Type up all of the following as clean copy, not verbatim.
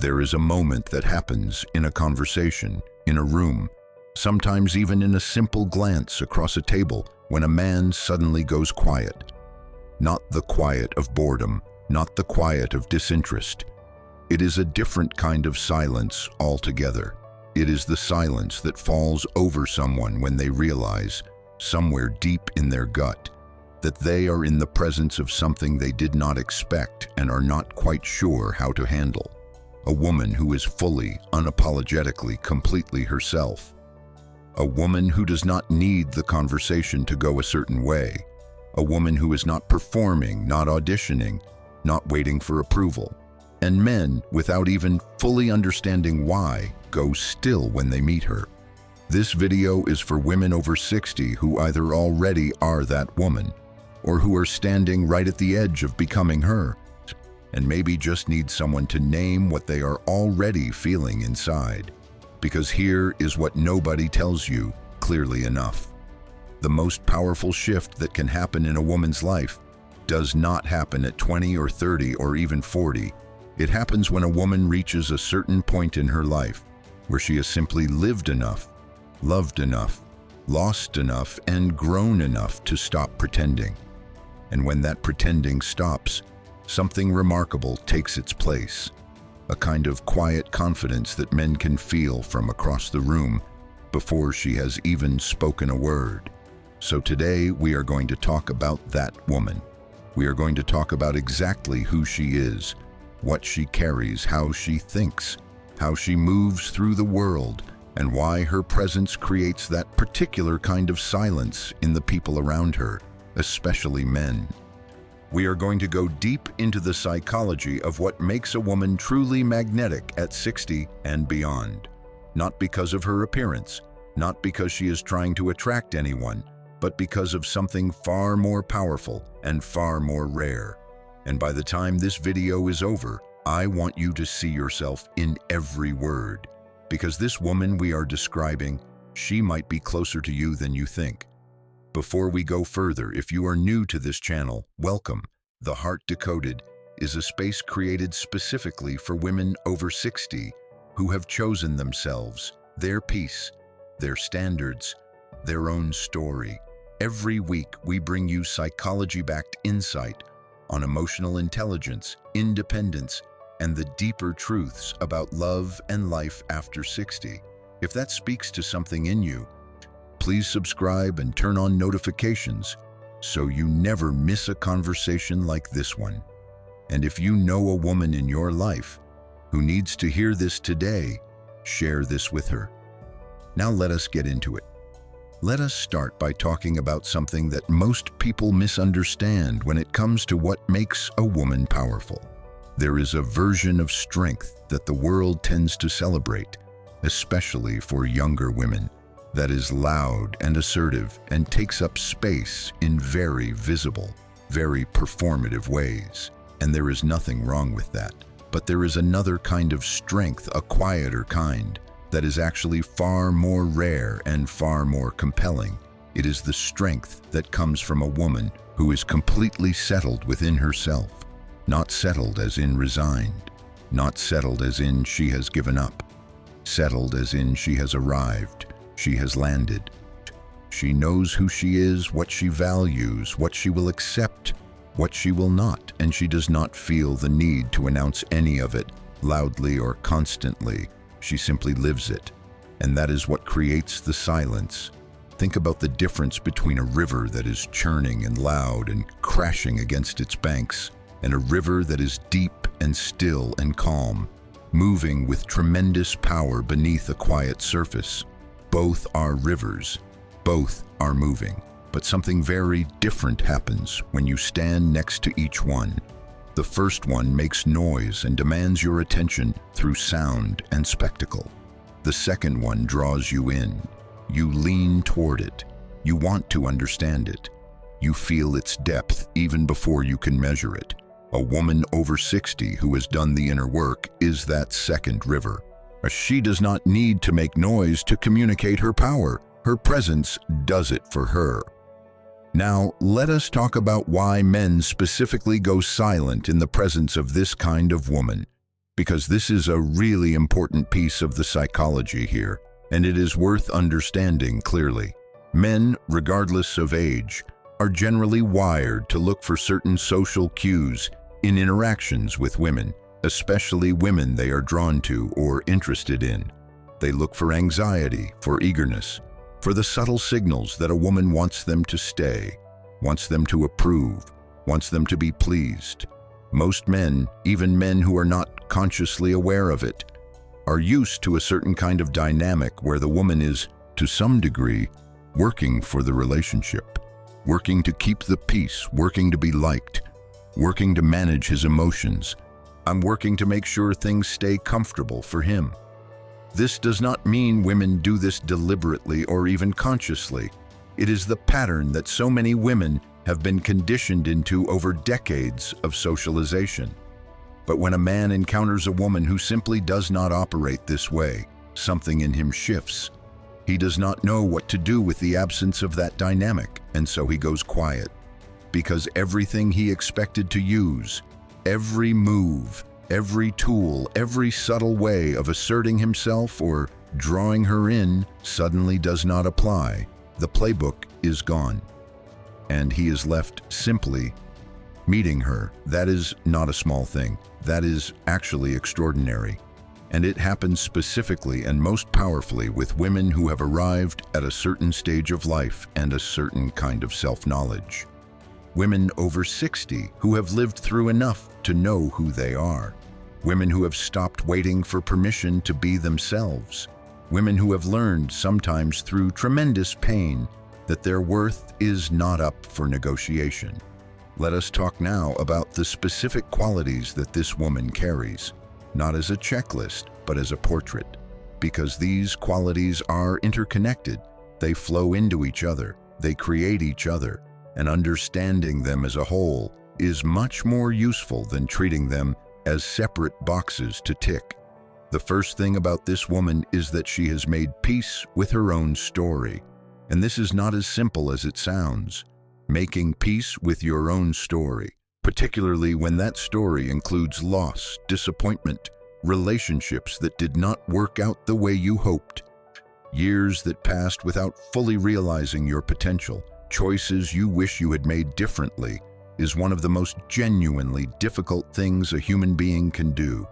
There is a moment that happens in a conversation, in a room, sometimes even in a simple glance across a table when a man suddenly goes quiet. Not the quiet of boredom, not the quiet of disinterest. It is a different kind of silence altogether. It is the silence that falls over someone when they realize, somewhere deep in their gut, that they are in the presence of something they did not expect and are not quite sure how to handle. A woman who is fully, unapologetically, completely herself. A woman who does not need the conversation to go a certain way. A woman who is not performing, not auditioning, not waiting for approval. And men, without even fully understanding why, go still when they meet her. This video is for women over 60 who either already are that woman, or who are standing right at the edge of becoming her, and maybe just need someone to name what they are already feeling inside. Because here is what nobody tells you clearly enough. The most powerful shift that can happen in a woman's life does not happen at 20 or 30 or even 40. It happens when a woman reaches a certain point in her life where she has simply lived enough, loved enough, lost enough, and grown enough to stop pretending. And when that pretending stops, something remarkable takes its place. A kind of quiet confidence that men can feel from across the room before she has even spoken a word. So today we are going to talk about that woman. We are going to talk about exactly who she is, what she carries, how she thinks, how she moves through the world, and why her presence creates that particular kind of silence in the people around her, especially men. We are going to go deep into the psychology of what makes a woman truly magnetic at 60 and beyond. Not because of her appearance, not because she is trying to attract anyone, but because of something far more powerful and far more rare. And by the time this video is over, I want you to see yourself in every word. Because this woman we are describing, she might be closer to you than you think. Before we go further, if you are new to this channel, welcome. The Heart Decoded is a space created specifically for women over 60 who have chosen themselves, their peace, their standards, their own story. Every week, we bring you psychology-backed insight on emotional intelligence, independence, and the deeper truths about love and life after 60. If that speaks to something in you, please subscribe and turn on notifications so you never miss a conversation like this one. And if you know a woman in your life who needs to hear this today, share this with her. Now let us get into it. Let us start by talking about something that most people misunderstand when it comes to what makes a woman powerful. There is a version of strength that the world tends to celebrate, especially for younger women, that is loud and assertive and takes up space in very visible, very performative ways. And there is nothing wrong with that. But there is another kind of strength, a quieter kind, that is actually far more rare and far more compelling. It is the strength that comes from a woman who is completely settled within herself. Not settled as in resigned, not settled as in she has given up, settled as in she has arrived, she has landed. She knows who she is, what she values, what she will accept, what she will not, and she does not feel the need to announce any of it loudly or constantly. She simply lives it, and that is what creates the silence. Think about the difference between a river that is churning and loud and crashing against its banks, and a river that is deep and still and calm, moving with tremendous power beneath a quiet surface. Both are rivers, both are moving, but something very different happens when you stand next to each one. The first one makes noise and demands your attention through sound and spectacle. The second one draws you in. You lean toward it. You want to understand it. You feel its depth even before you can measure it. A woman over 60 who has done the inner work is that second river. She does not need to make noise to communicate her power. Her presence does it for her. Now, let us talk about why men specifically go silent in the presence of this kind of woman. because this is a really important piece of the psychology here, and it is worth understanding clearly. Men, regardless of age, are generally wired to look for certain social cues in interactions with women, especially women they are drawn to or interested in. They look for anxiety, for eagerness, for the subtle signals that a woman wants them to stay, wants them to approve, wants them to be pleased. Most men, even men who are not consciously aware of it, are used to a certain kind of dynamic where the woman is, to some degree, working for the relationship, working to keep the peace, working to be liked, working to manage his emotions. I'm working to make sure things stay comfortable for him. This does not mean women do this deliberately or even consciously. It is the pattern that so many women have been conditioned into over decades of socialization. But when a man encounters a woman who simply does not operate this way, something in him shifts. He does not know what to do with the absence of that dynamic, and so he goes quiet. Because everything he expected to use, every move, every tool, every subtle way of asserting himself or drawing her in suddenly does not apply. The playbook is gone, and he is left simply meeting her. That is not a small thing. That is actually extraordinary. And it happens specifically and most powerfully with women who have arrived at a certain stage of life and a certain kind of self-knowledge. Women over 60 who have lived through enough to know who they are. Women who have stopped waiting for permission to be themselves. Women who have learned, sometimes through tremendous pain, that their worth is not up for negotiation. Let us talk now about the specific qualities that this woman carries, not as a checklist, but as a portrait. Because these qualities are interconnected, they flow into each other, they create each other, and understanding them as a whole is much more useful than treating them as separate boxes to tick. The first thing about this woman is that she has made peace with her own story. And this is not as simple as it sounds. Making peace with your own story, particularly when that story includes loss, disappointment, relationships that did not work out the way you hoped, years that passed without fully realizing your potential, choices you wish you had made differently, is one of the most genuinely difficult things a human being can do.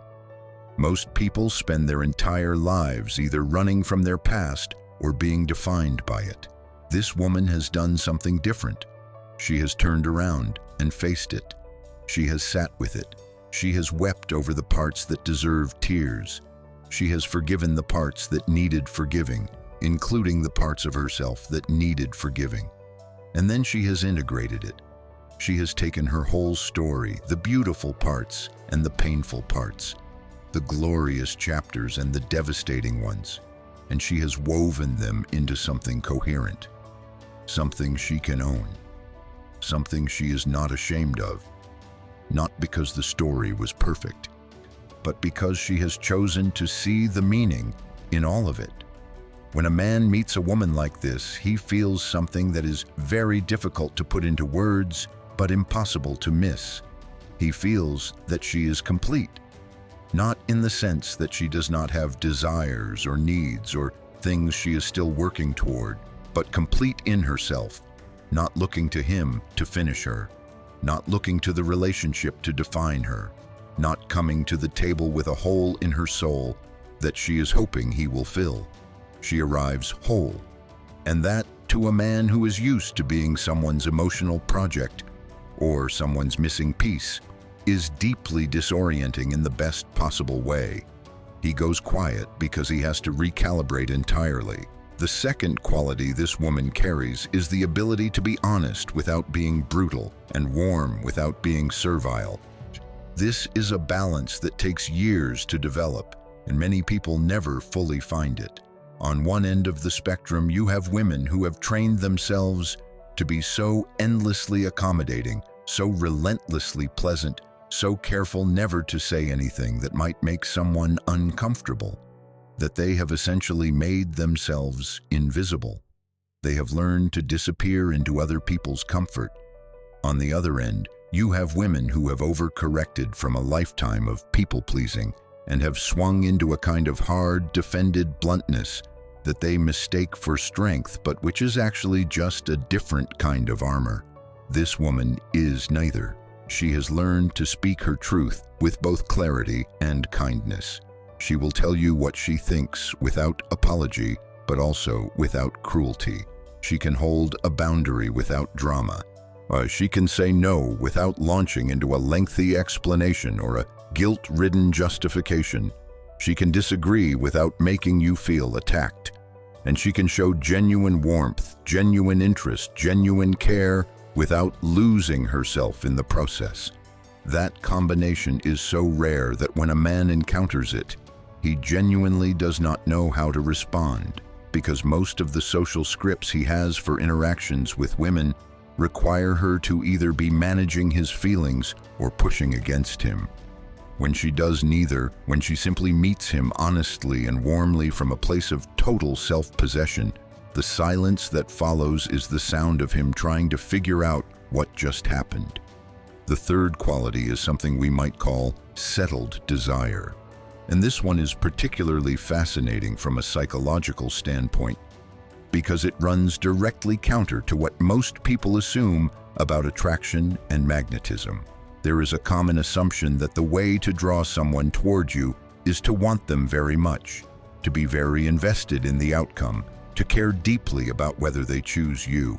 Most people spend their entire lives either running from their past or being defined by it. This woman has done something different. She has turned around and faced it. She has sat with it. She has wept over the parts that deserved tears. She has forgiven the parts that needed forgiving, including the parts of herself that needed forgiving. And then she has integrated it. She has taken her whole story, the beautiful parts and the painful parts, the glorious chapters and the devastating ones, and she has woven them into something coherent, something she can own, something she is not ashamed of, not because the story was perfect, but because she has chosen to see the meaning in all of it. When a man meets a woman like this, he feels something that is very difficult to put into words, but impossible to miss. He feels that she is complete. Not in the sense that she does not have desires or needs or things she is still working toward, but complete in herself, not looking to him to finish her, not looking to the relationship to define her, not coming to the table with a hole in her soul that she is hoping he will fill. She arrives whole, and that, to a man who is used to being someone's emotional project or someone's missing piece, is deeply disorienting in the best possible way. He goes quiet because he has to recalibrate entirely. The second quality this woman carries is the ability to be honest without being brutal and warm without being servile. This is a balance that takes years to develop, and many people never fully find it. On one end of the spectrum, you have women who have trained themselves to be so endlessly accommodating, so relentlessly pleasant, so careful never to say anything that might make someone uncomfortable, that they have essentially made themselves invisible. They have learned to disappear into other people's comfort. On the other end, you have women who have overcorrected from a lifetime of people-pleasing and have swung into a kind of hard, defended bluntness that they mistake for strength, but which is actually just a different kind of armor. This woman is neither. She has learned to speak her truth with both clarity and kindness. She will tell you what she thinks without apology, but also without cruelty. She can hold a boundary without drama. She can say no without launching into a lengthy explanation or a guilt-ridden justification. She can disagree without making you feel attacked. And she can show genuine warmth, genuine interest, genuine care without losing herself in the process. That combination is so rare that when a man encounters it, he genuinely does not know how to respond, because most of the social scripts he has for interactions with women require her to either be managing his feelings or pushing against him. When she does neither, when she simply meets him honestly and warmly from a place of total self-possession, the silence that follows is the sound of him trying to figure out what just happened. The third quality is something we might call settled desire. And this one is particularly fascinating from a psychological standpoint because it runs directly counter to what most people assume about attraction and magnetism. There is a common assumption that the way to draw someone toward you is to want them very much, to be very invested in the outcome, to care deeply about whether they choose you.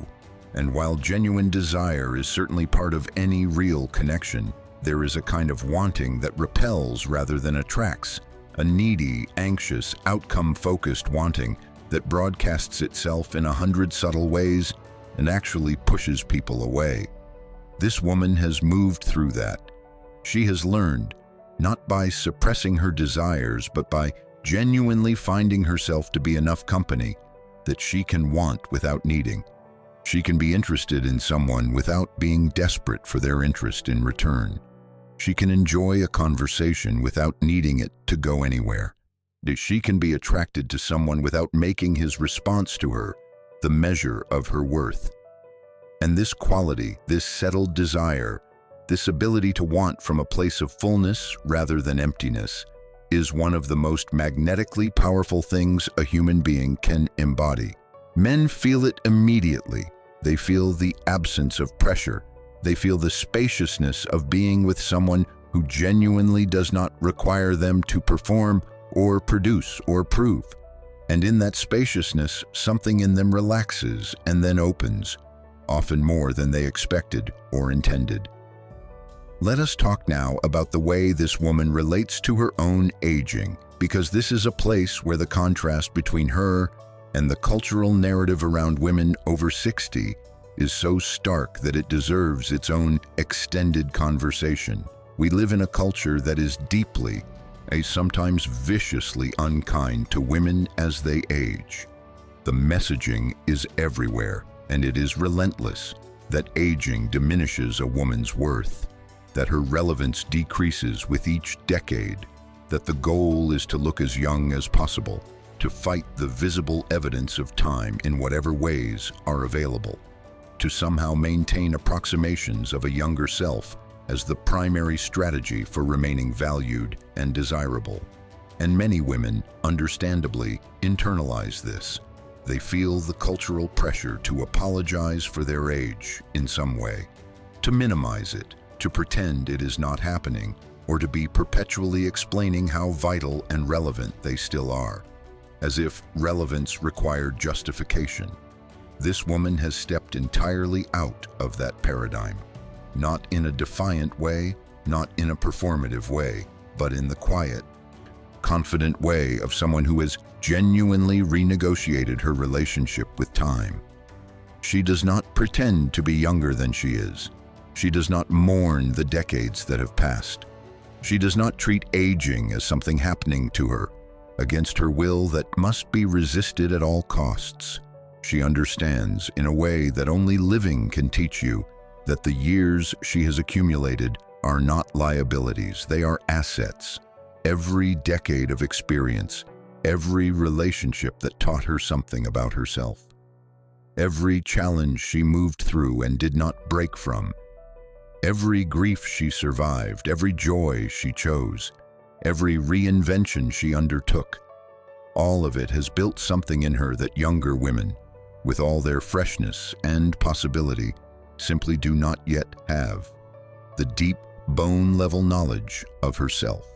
And while genuine desire is certainly part of any real connection, there is a kind of wanting that repels rather than attracts, a needy, anxious, outcome-focused wanting that broadcasts itself in 100 subtle ways and actually pushes people away. This woman has moved through that. She has learned, not by suppressing her desires, but by genuinely finding herself to be enough company that she can want without needing. She can be interested in someone without being desperate for their interest in return. She can enjoy a conversation without needing it to go anywhere. She can be attracted to someone without making his response to her the measure of her worth. And this quality, this settled desire, this ability to want from a place of fullness rather than emptiness, is one of the most magnetically powerful things a human being can embody. Men feel it immediately. They feel the absence of pressure. They feel the spaciousness of being with someone who genuinely does not require them to perform or produce or prove. And in that spaciousness, something in them relaxes and then opens, often more than they expected or intended. Let us talk now about the way this woman relates to her own aging, because this is a place where the contrast between her and the cultural narrative around women over 60 is so stark that it deserves its own extended conversation. We live in a culture that is deeply, sometimes viciously unkind to women as they age. The messaging is everywhere, and it is relentless, that aging diminishes a woman's worth, that her relevance decreases with each decade, that the goal is to look as young as possible, to fight the visible evidence of time in whatever ways are available, to somehow maintain approximations of a younger self as the primary strategy for remaining valued and desirable. And many women, understandably, internalize this. They feel the cultural pressure to apologize for their age in some way, to minimize it, to pretend it is not happening, or to be perpetually explaining how vital and relevant they still are, as if relevance required justification. This woman has stepped entirely out of that paradigm. Not in a defiant way, not in a performative way, but in the quiet, confident way of someone who has genuinely renegotiated her relationship with time. She does not pretend to be younger than she is. She does not mourn the decades that have passed. She does not treat aging as something happening to her, against her will that must be resisted at all costs. She understands, in a way that only living can teach you, that the years she has accumulated are not liabilities, they are assets. Every decade of experience, every relationship that taught her something about herself, every challenge she moved through and did not break from, every grief she survived, every joy she chose, every reinvention she undertook. All of it has built something in her that younger women, with all their freshness and possibility, simply do not yet have: the deep, bone-level knowledge of herself.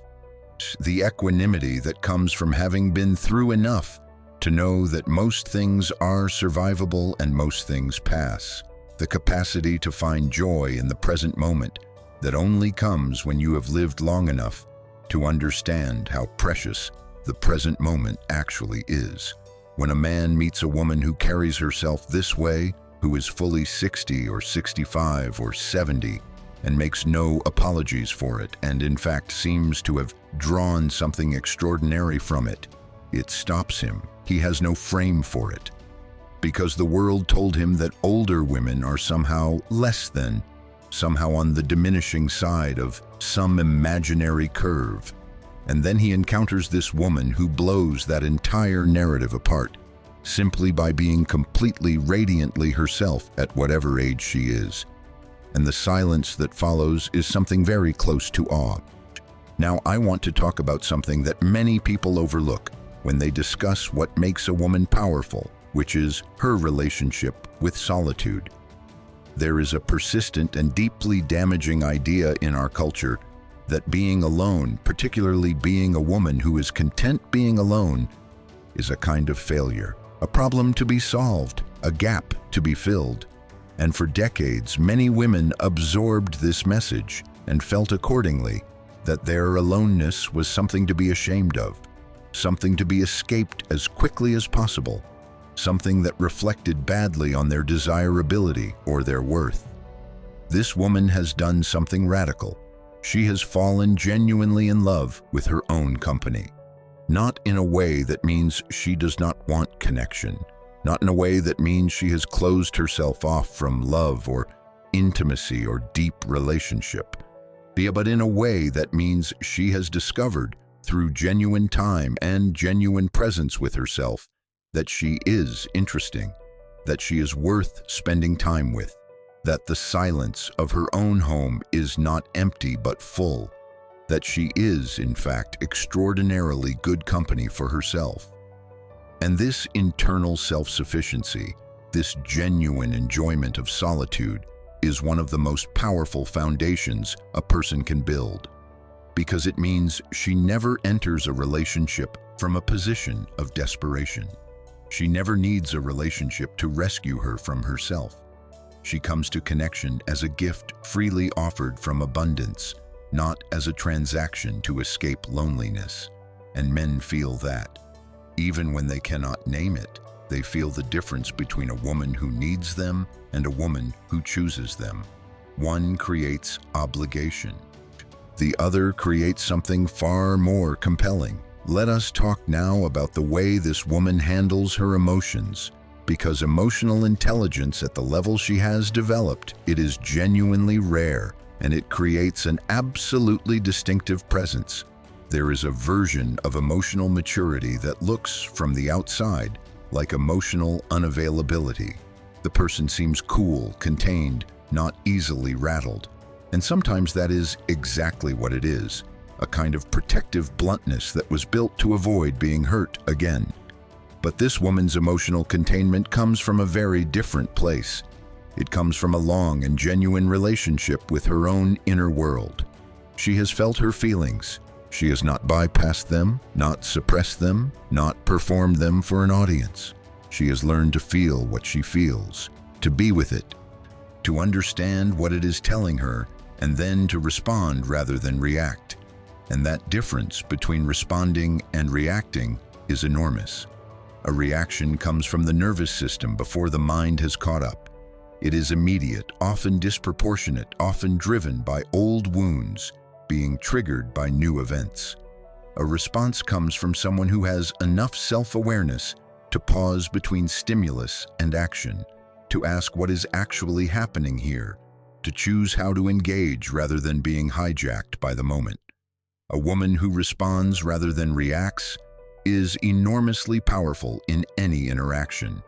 The equanimity that comes from having been through enough to know that most things are survivable and most things pass. The capacity to find joy in the present moment that only comes when you have lived long enough to understand how precious the present moment actually is. When a man meets a woman who carries herself this way, who is fully 60 or 65 or 70, and makes no apologies for it, and in fact seems to have drawn something extraordinary from it, it stops him. He has no frame for it, because the world told him that older women are somehow less than, somehow on the diminishing side of some imaginary curve. And then he encounters this woman who blows that entire narrative apart, simply by being completely radiantly herself at whatever age she is. And the silence that follows is something very close to awe. Now, I want to talk about something that many people overlook when they discuss what makes a woman powerful, which is her relationship with solitude. There is a persistent and deeply damaging idea in our culture that being alone, particularly being a woman who is content being alone, is a kind of failure, a problem to be solved, a gap to be filled. And for decades, many women absorbed this message and felt accordingly that their aloneness was something to be ashamed of, something to be escaped as quickly as possible, something that reflected badly on their desirability or their worth. This woman has done something radical. She has fallen genuinely in love with her own company. Not in a way that means she does not want connection, not in a way that means she has closed herself off from love or intimacy or deep relationship, but in a way that means she has discovered, through genuine time and genuine presence with herself, that she is interesting, that she is worth spending time with, that the silence of her own home is not empty but full, that she is, in fact, extraordinarily good company for herself. And this internal self-sufficiency, this genuine enjoyment of solitude, is one of the most powerful foundations a person can build, because it means she never enters a relationship from a position of desperation. She never needs a relationship to rescue her from herself. She comes to connection as a gift freely offered from abundance, not as a transaction to escape loneliness. And men feel that. Even when they cannot name it, they feel the difference between a woman who needs them and a woman who chooses them. One creates obligation. The other creates something far more compelling. Let us talk now about the way this woman handles her emotions, because emotional intelligence at the level she has developed, it is genuinely rare, and it creates an absolutely distinctive presence. There is a version of emotional maturity that looks, from the outside, like emotional unavailability. The person seems cool, contained, not easily rattled. And sometimes that is exactly what it is, a kind of protective bluntness that was built to avoid being hurt again. But this woman's emotional containment comes from a very different place. It comes from a long and genuine relationship with her own inner world. She has felt her feelings. She has not bypassed them, not suppressed them, not performed them for an audience. She has learned to feel what she feels, to be with it, to understand what it is telling her, and then to respond rather than react. And that difference between responding and reacting is enormous. A reaction comes from the nervous system before the mind has caught up. It is immediate, often disproportionate, often driven by old wounds being triggered by new events. A response comes from someone who has enough self-awareness to pause between stimulus and action, to ask what is actually happening here, to choose how to engage rather than being hijacked by the moment. A woman who responds rather than reacts is enormously powerful in any interaction.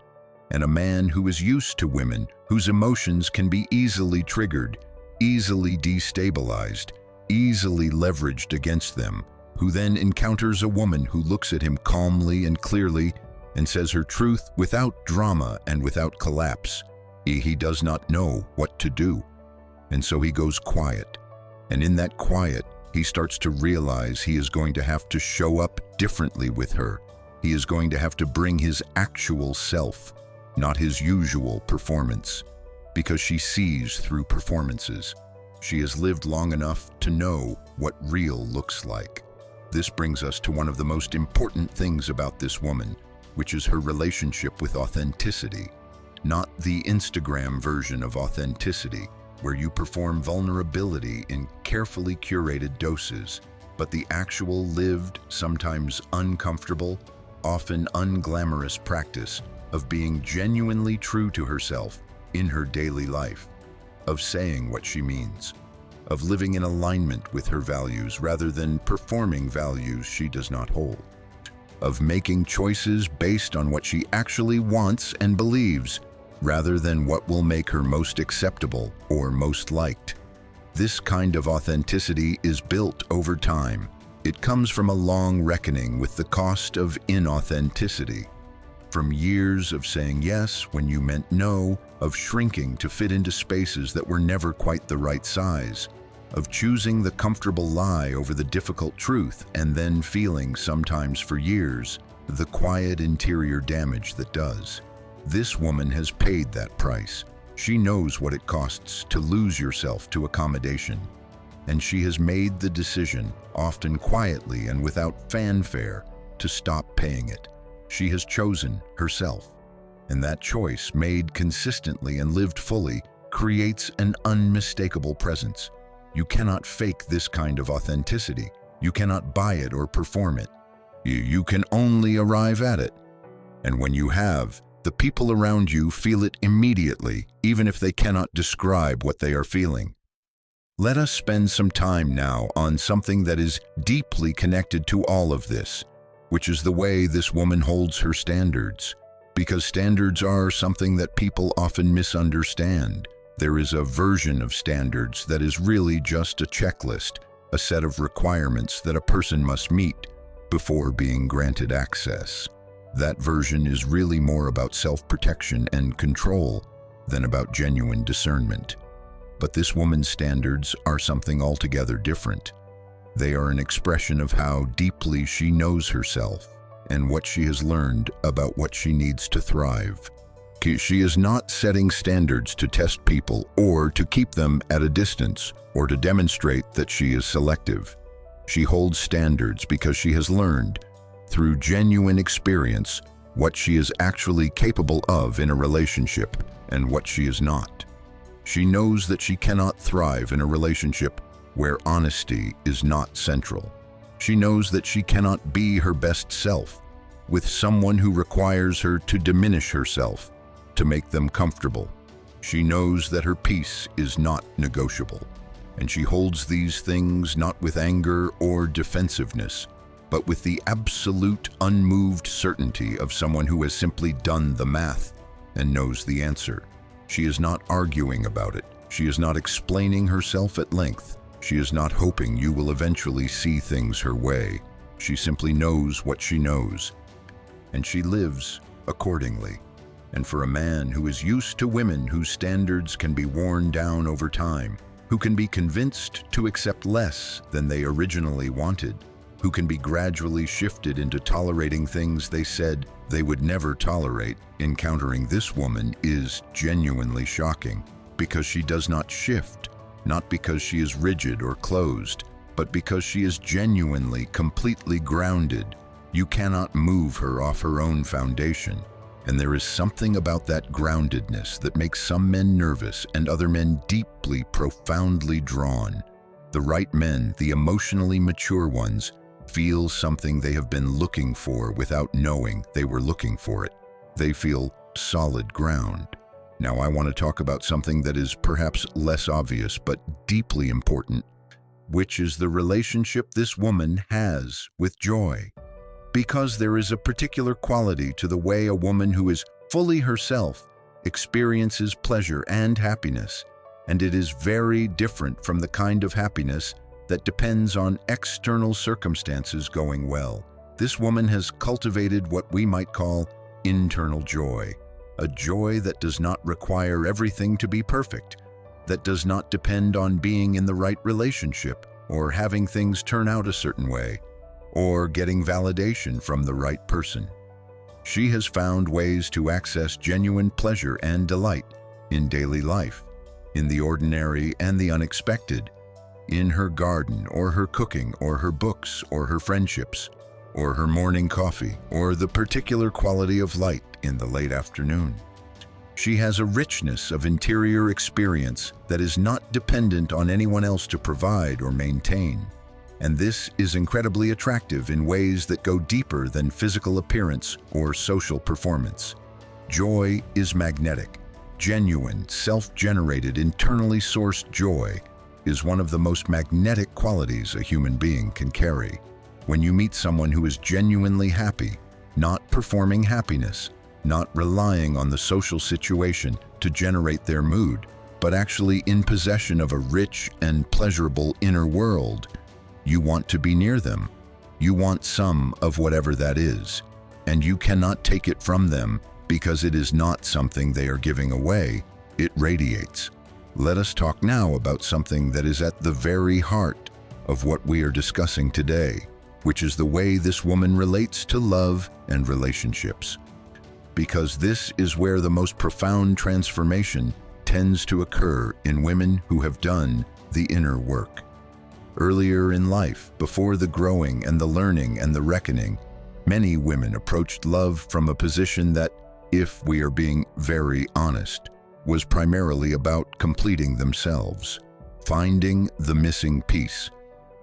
And a man who is used to women whose emotions can be easily triggered, easily destabilized, easily leveraged against them, who then encounters a woman who looks at him calmly and clearly and says her truth without drama and without collapse. He does not know what to do, and so he goes quiet. And in that quiet, he starts to realize he is going to have to show up differently with her. He is going to have to bring his actual self, not his usual performance, because she sees through performances. She has lived long enough to know what real looks like. This brings us to one of the most important things about this woman, which is her relationship with authenticity. Not the Instagram version of authenticity, where you perform vulnerability in carefully curated doses, but the actual lived, sometimes uncomfortable, often unglamorous practice of being genuinely true to herself in her daily life, of saying what she means, of living in alignment with her values rather than performing values she does not hold, of making choices based on what she actually wants and believes, rather than what will make her most acceptable or most liked. This kind of authenticity is built over time. It comes from a long reckoning with the cost of inauthenticity, from years of saying yes when you meant no, of shrinking to fit into spaces that were never quite the right size, of choosing the comfortable lie over the difficult truth and then feeling, sometimes for years, the quiet interior damage that does. This woman has paid that price. She knows what it costs to lose yourself to accommodation, and she has made the decision, often quietly and without fanfare, to stop paying it. She has chosen herself, and that choice, made consistently and lived fully, creates an unmistakable presence. You cannot fake this kind of authenticity. You cannot buy it or perform it. You can only arrive at it. And when you have, the people around you feel it immediately, even if they cannot describe what they are feeling. Let us spend some time now on something that is deeply connected to all of this, which is the way this woman holds her standards. Because standards are something that people often misunderstand. There is a version of standards that is really just a checklist, a set of requirements that a person must meet before being granted access. That version is really more about self-protection and control than about genuine discernment. But this woman's standards are something altogether different. They are an expression of how deeply she knows herself and what she has learned about what she needs to thrive. She is not setting standards to test people or to keep them at a distance or to demonstrate that she is selective. She holds standards because she has learned, through genuine experience, what she is actually capable of in a relationship and what she is not. She knows that she cannot thrive in a relationship where honesty is not central. She knows that she cannot be her best self with someone who requires her to diminish herself to make them comfortable. She knows that her peace is not negotiable, and she holds these things not with anger or defensiveness, but with the absolute unmoved certainty of someone who has simply done the math and knows the answer. She is not arguing about it. She is not explaining herself at length. She is not hoping you will eventually see things her way. She simply knows what she knows, and she lives accordingly. And for a man who is used to women whose standards can be worn down over time, who can be convinced to accept less than they originally wanted, who can be gradually shifted into tolerating things they said they would never tolerate, encountering this woman is genuinely shocking, because she does not shift, not because she is rigid or closed, but because she is genuinely, completely grounded. You cannot move her off her own foundation. And there is something about that groundedness that makes some men nervous and other men deeply, profoundly drawn. The right men, the emotionally mature ones, feel something they have been looking for without knowing they were looking for it. They feel solid ground. Now I want to talk about something that is perhaps less obvious but deeply important, which is the relationship this woman has with joy. Because there is a particular quality to the way a woman who is fully herself experiences pleasure and happiness, and it is very different from the kind of happiness that depends on external circumstances going well. This woman has cultivated what we might call internal joy, a joy that does not require everything to be perfect, that does not depend on being in the right relationship or having things turn out a certain way, or getting validation from the right person. She has found ways to access genuine pleasure and delight in daily life, in the ordinary and the unexpected, in her garden or her cooking or her books or her friendships or her morning coffee or the particular quality of light in the late afternoon. She has a richness of interior experience that is not dependent on anyone else to provide or maintain. And this is incredibly attractive in ways that go deeper than physical appearance or social performance. Joy is magnetic. Genuine, self-generated, internally sourced joy is one of the most magnetic qualities a human being can carry. When you meet someone who is genuinely happy, not performing happiness, not relying on the social situation to generate their mood, but actually in possession of a rich and pleasurable inner world, you want to be near them. You want some of whatever that is, and you cannot take it from them because it is not something they are giving away. It radiates. Let us talk now about something that is at the very heart of what we are discussing today, which is the way this woman relates to love and relationships. Because this is where the most profound transformation tends to occur in women who have done the inner work. Earlier in life, before the growing and the learning and the reckoning, many women approached love from a position that, if we are being very honest, was primarily about completing themselves, finding the missing piece,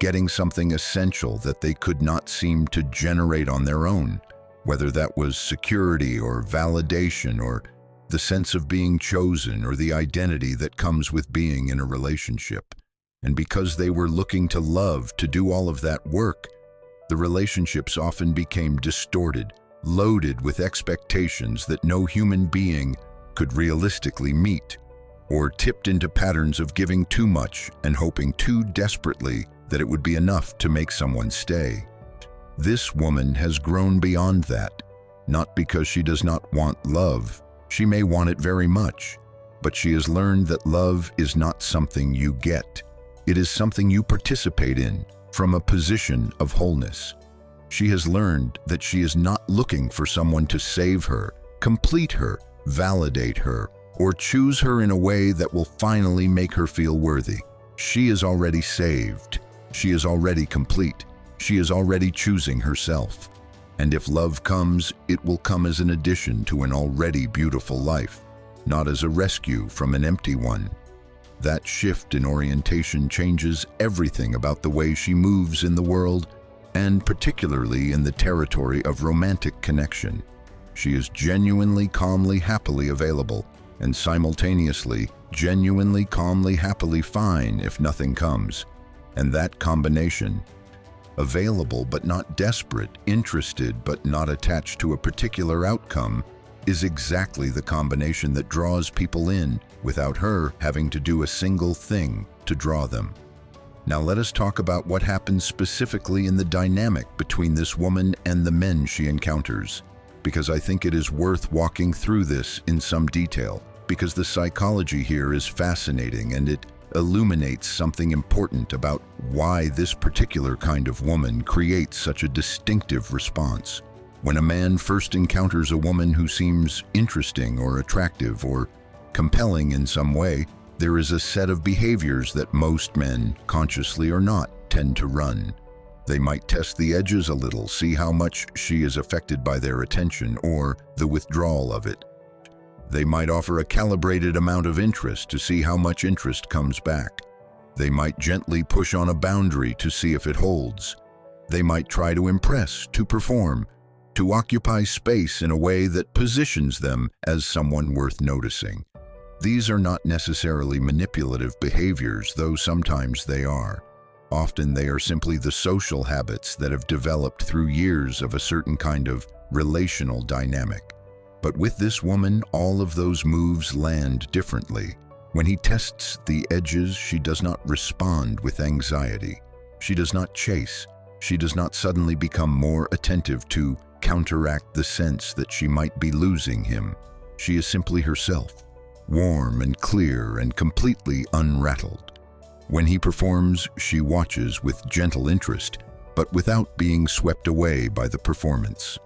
getting something essential that they could not seem to generate on their own, whether that was security or validation or the sense of being chosen or the identity that comes with being in a relationship. And because they were looking to love to do all of that work, the relationships often became distorted, loaded with expectations that no human being could realistically meet, or tipped into patterns of giving too much and hoping too desperately that it would be enough to make someone stay. This woman has grown beyond that, not because she does not want love. She may want it very much, but she has learned that love is not something you get. It is something you participate in from a position of wholeness. She has learned that she is not looking for someone to save her, complete her, validate her, or choose her in a way that will finally make her feel worthy. She is already saved. She is already complete. She is already choosing herself. And if love comes, it will come as an addition to an already beautiful life, not as a rescue from an empty one. That shift in orientation changes everything about the way she moves in the world, and particularly in the territory of romantic connection. She is genuinely, calmly, happily available, and simultaneously, genuinely, calmly, happily fine if nothing comes. And that combination, available but not desperate, interested but not attached to a particular outcome, is exactly the combination that draws people in without her having to do a single thing to draw them. Now let us talk about what happens specifically in the dynamic between this woman and the men she encounters, because I think it is worth walking through this in some detail, because the psychology here is fascinating and it illuminates something important about why this particular kind of woman creates such a distinctive response. When a man first encounters a woman who seems interesting or attractive or compelling in some way, there is a set of behaviors that most men, consciously or not, tend to run. They might test the edges a little, see how much she is affected by their attention or the withdrawal of it. They might offer a calibrated amount of interest to see how much interest comes back. They might gently push on a boundary to see if it holds. They might try to impress, to perform, to occupy space in a way that positions them as someone worth noticing. These are not necessarily manipulative behaviors, though sometimes they are. Often they are simply the social habits that have developed through years of a certain kind of relational dynamic. But with this woman, all of those moves land differently. When he tests the edges, she does not respond with anxiety. She does not chase. She does not suddenly become more attentive to counteract the sense that she might be losing him. She is simply herself, warm and clear and completely unrattled. When he performs, she watches with gentle interest, but without being swept away by the performance.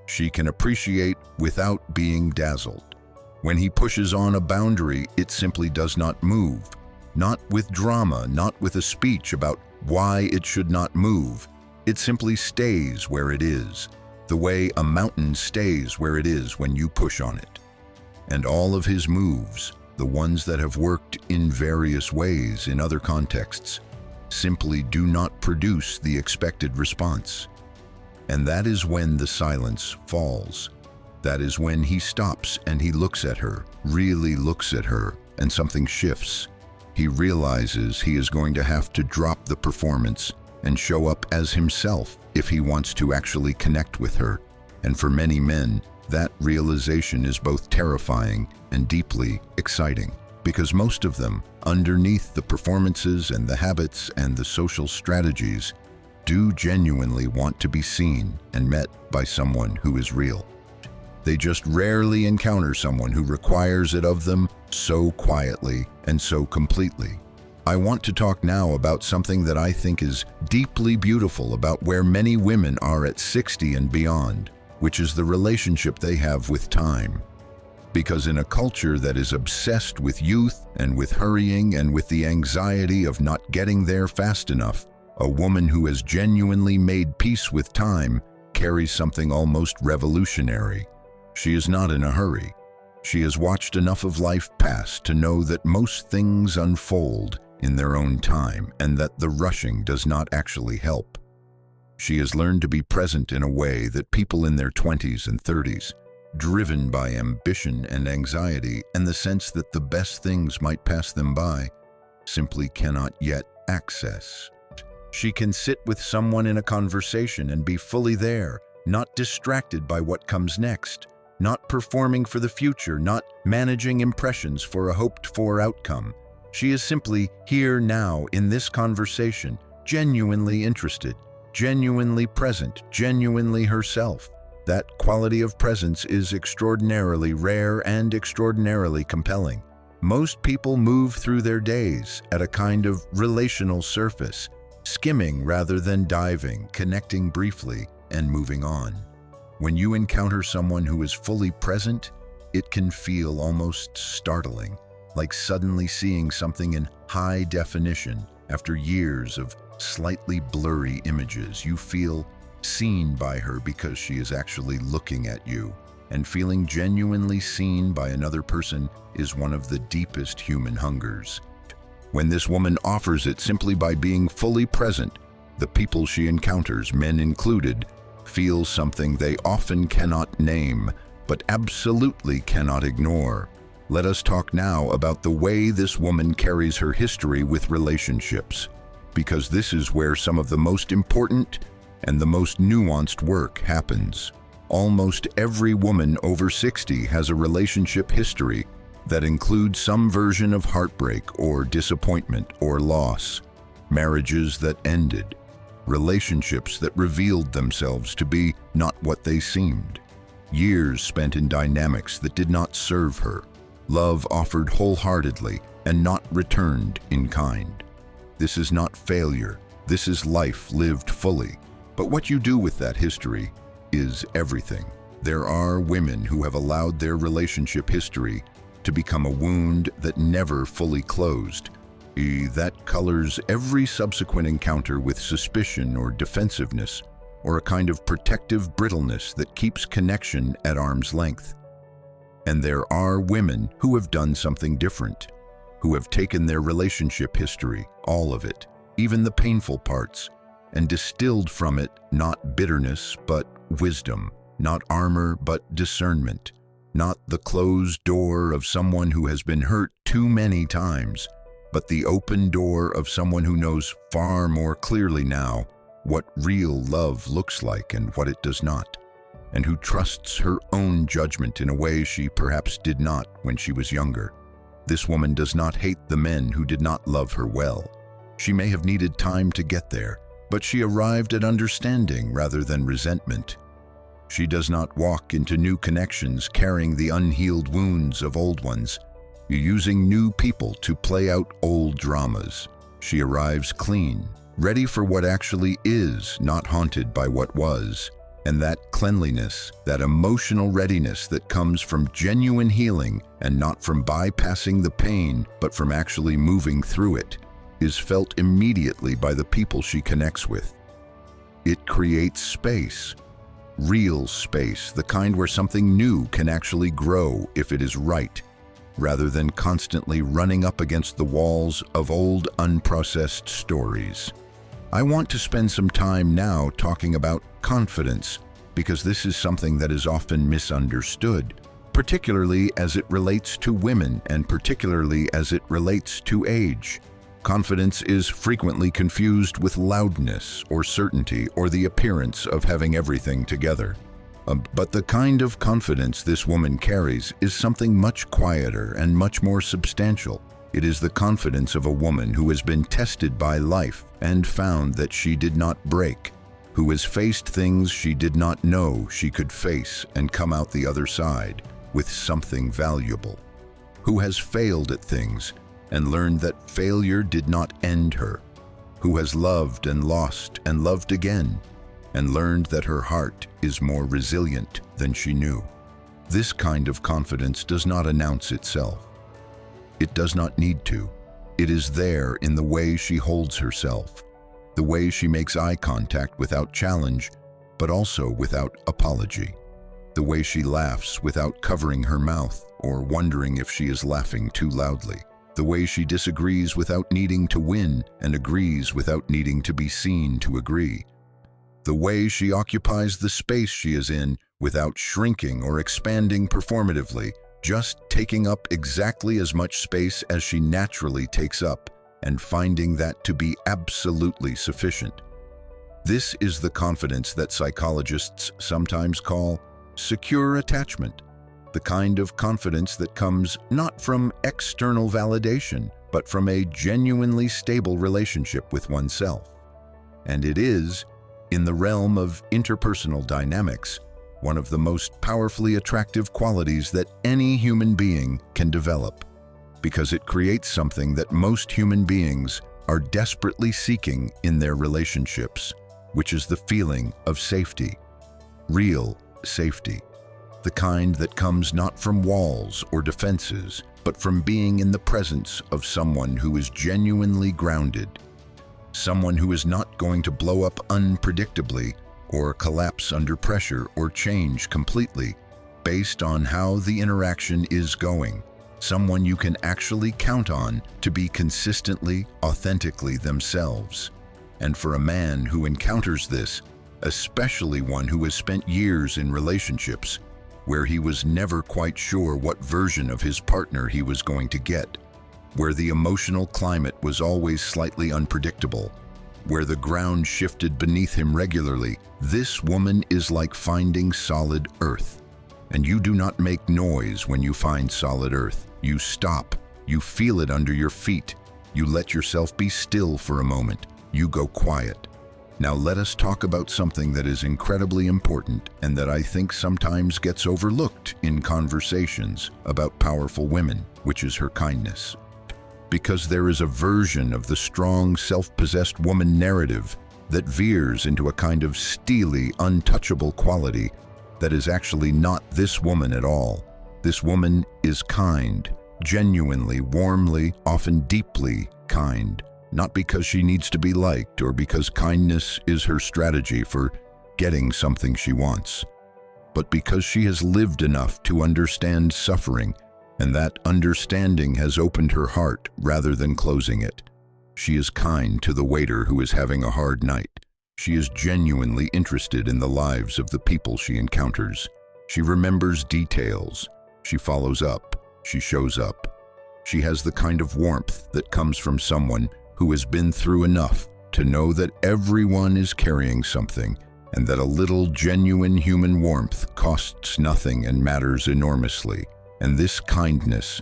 She can appreciate without being dazzled. When he pushes on a boundary, it simply does not move. Not with drama, not with a speech about why it should not move. It simply stays where it is, the way a mountain stays where it is when you push on it. And all of his moves, the ones that have worked in various ways in other contexts, simply do not produce the expected response. And that is when the silence falls. That is when he stops and he looks at her, really looks at her, and something shifts. He realizes he is going to have to drop the performance and show up as himself if he wants to actually connect with her. And for many men, that realization is both terrifying and deeply exciting, because most of them, underneath the performances and the habits and the social strategies, do genuinely want to be seen and met by someone who is real. They just rarely encounter someone who requires it of them so quietly and so completely. I want to talk now about something that I think is deeply beautiful about where many women are at 60 and beyond, which is the relationship they have with time. Because in a culture that is obsessed with youth and with hurrying and with the anxiety of not getting there fast enough, a woman who has genuinely made peace with time carries something almost revolutionary. She is not in a hurry. She has watched enough of life pass to know that most things unfold in their own time and that the rushing does not actually help. She has learned to be present in a way that people in their 20s and 30s, driven by ambition and anxiety and the sense that the best things might pass them by, simply cannot yet access. She can sit with someone in a conversation and be fully there, not distracted by what comes next, not performing for the future, not managing impressions for a hoped-for outcome. She is simply here now in this conversation, genuinely interested, genuinely present, genuinely herself. That quality of presence is extraordinarily rare and extraordinarily compelling. Most people move through their days at a kind of relational surface, skimming rather than diving, connecting briefly, and moving on. When you encounter someone who is fully present, it can feel almost startling, like suddenly seeing something in high definition after years of slightly blurry images. You feel seen by her because she is actually looking at you, and feeling genuinely seen by another person is one of the deepest human hungers. When this woman offers it simply by being fully present, the people she encounters, men included, feel something they often cannot name, but absolutely cannot ignore. Let us talk now about the way this woman carries her history with relationships, because this is where some of the most important and the most nuanced work happens. Almost every woman over 60 has a relationship history that includes some version of heartbreak or disappointment or loss, marriages that ended, relationships that revealed themselves to be not what they seemed, years spent in dynamics that did not serve her, love offered wholeheartedly and not returned in kind. This is not failure, this is life lived fully. But what you do with that history is everything. There are women who have allowed their relationship history to become a wound that never fully closed. That colors every subsequent encounter with suspicion or defensiveness, or a kind of protective brittleness that keeps connection at arm's length. And there are women who have done something different, who have taken their relationship history, all of it, even the painful parts, and distilled from it not bitterness but wisdom, not armor but discernment, not the closed door of someone who has been hurt too many times, but the open door of someone who knows far more clearly now what real love looks like and what it does not, and who trusts her own judgment in a way she perhaps did not when she was younger. This woman does not hate the men who did not love her well. She may have needed time to get there, but she arrived at understanding rather than resentment. She does not walk into new connections carrying the unhealed wounds of old ones, using new people to play out old dramas. She arrives clean, ready for what actually is, not haunted by what was. And that cleanliness, that emotional readiness that comes from genuine healing and not from bypassing the pain, but from actually moving through it, is felt immediately by the people she connects with. It creates space, real space, the kind where something new can actually grow if it is right, rather than constantly running up against the walls of old, unprocessed stories. I want to spend some time now talking about confidence, because this is something that is often misunderstood, particularly as it relates to women and particularly as it relates to age. Confidence is frequently confused with loudness or certainty or the appearance of having everything together. But the kind of confidence this woman carries is something much quieter and much more substantial. It is the confidence of a woman who has been tested by life and found that she did not break, who has faced things she did not know she could face and come out the other side with something valuable, who has failed at things and learned that failure did not end her, who has loved and lost and loved again and learned that her heart is more resilient than she knew. This kind of confidence does not announce itself. It does not need to. It is there in the way she holds herself, the way she makes eye contact without challenge, but also without apology, the way she laughs without covering her mouth or wondering if she is laughing too loudly, the way she disagrees without needing to win and agrees without needing to be seen to agree, the way she occupies the space she is in without shrinking or expanding performatively, just taking up exactly as much space as she naturally takes up and finding that to be absolutely sufficient. This is the confidence that psychologists sometimes call secure attachment, the kind of confidence that comes not from external validation, but from a genuinely stable relationship with oneself. And it is, in the realm of interpersonal dynamics, one of the most powerfully attractive qualities that any human being can develop, because it creates something that most human beings are desperately seeking in their relationships, which is the feeling of safety, real safety, the kind that comes not from walls or defenses, but from being in the presence of someone who is genuinely grounded, someone who is not going to blow up unpredictably or collapse under pressure or change completely based on how the interaction is going, someone you can actually count on to be consistently, authentically themselves. And for a man who encounters this, especially one who has spent years in relationships where he was never quite sure what version of his partner he was going to get, where the emotional climate was always slightly unpredictable, where the ground shifted beneath him regularly, this woman is like finding solid earth. And you do not make noise when you find solid earth. You stop, you feel it under your feet, you let yourself be still for a moment, you go quiet. Now let us talk about something that is incredibly important and that I think sometimes gets overlooked in conversations about powerful women, which is her kindness. Because there is a version of the strong, self-possessed woman narrative that veers into a kind of steely, untouchable quality that is actually not this woman at all. This woman is kind, genuinely, warmly, often deeply kind, not because she needs to be liked or because kindness is her strategy for getting something she wants, but because she has lived enough to understand suffering, and that understanding has opened her heart rather than closing it. She is kind to the waiter who is having a hard night. She is genuinely interested in the lives of the people she encounters. She remembers details. She follows up. She shows up. She has the kind of warmth that comes from someone who has been through enough to know that everyone is carrying something and that a little genuine human warmth costs nothing and matters enormously. And this kindness,